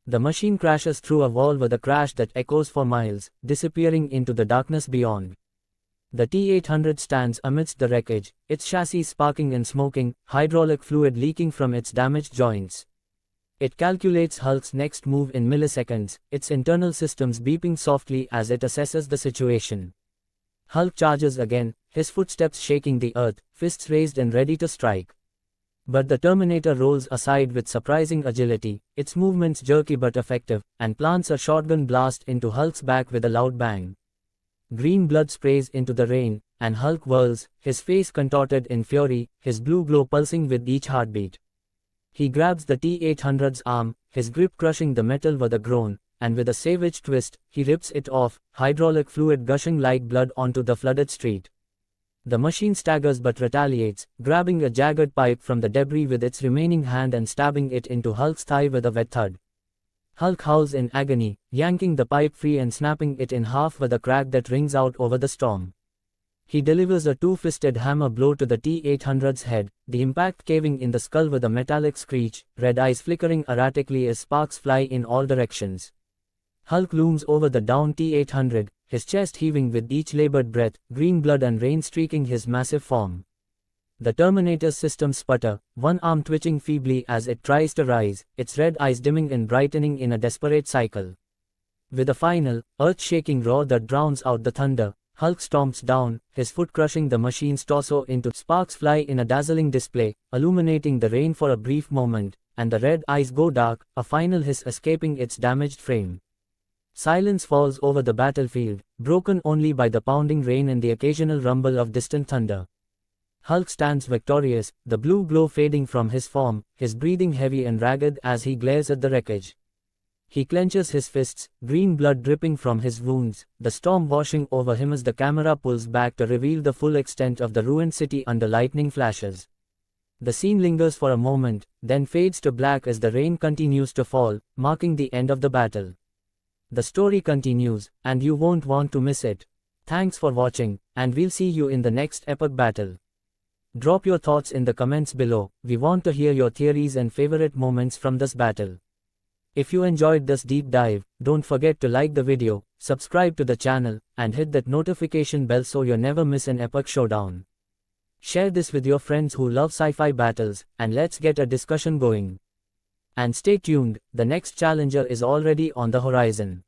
The machine crashes through a wall with a crash that echoes for miles, disappearing into the darkness beyond. The T-800 stands amidst the wreckage, its chassis sparking and smoking, hydraulic fluid leaking from its damaged joints. It calculates Hulk's next move in milliseconds, its internal systems beeping softly as it assesses the situation. Hulk charges again, his footsteps shaking the earth, fists raised and ready to strike. But the Terminator rolls aside with surprising agility, its movements jerky but effective, and plants a shotgun blast into Hulk's back with a loud bang. Green blood sprays into the rain, and Hulk whirls, his face contorted in fury, his blue glow pulsing with each heartbeat. He grabs the T-800's arm, his grip crushing the metal with a groan, and with a savage twist, he rips it off, hydraulic fluid gushing like blood onto the flooded street. The machine staggers but retaliates, grabbing a jagged pipe from the debris with its remaining hand and stabbing it into Hulk's thigh with a wet thud. Hulk howls in agony, yanking the pipe free and snapping it in half with a crack that rings out over the storm. He delivers a two-fisted hammer blow to the T-800's head, the impact caving in the skull with a metallic screech, red eyes flickering erratically as sparks fly in all directions. Hulk looms over the downed T-800, his chest heaving with each labored breath, green blood and rain streaking his massive form. The Terminator's systems sputter, one arm twitching feebly as it tries to rise, its red eyes dimming and brightening in a desperate cycle. With a final, earth-shaking roar that drowns out the thunder, Hulk stomps down, his foot crushing the machine's torso into sparks fly in a dazzling display, illuminating the rain for a brief moment, and the red eyes go dark, a final hiss escaping its damaged frame. Silence falls over the battlefield, broken only by the pounding rain and the occasional rumble of distant thunder. Hulk stands victorious, the blue glow fading from his form, his breathing heavy and ragged as he glares at the wreckage. He clenches his fists, green blood dripping from his wounds, the storm washing over him as the camera pulls back to reveal the full extent of the ruined city under lightning flashes. The scene lingers for a moment, then fades to black as the rain continues to fall, marking the end of the battle. The story continues, and you won't want to miss it. Thanks for watching, and we'll see you in the next epic battle. Drop your thoughts in the comments below, we want to hear your theories and favorite moments from this battle. If you enjoyed this deep dive, don't forget to like the video, subscribe to the channel, and hit that notification bell so you never miss an epic showdown. Share this with your friends who love sci-fi battles, and let's get a discussion going. And stay tuned, the next challenger is already on the horizon.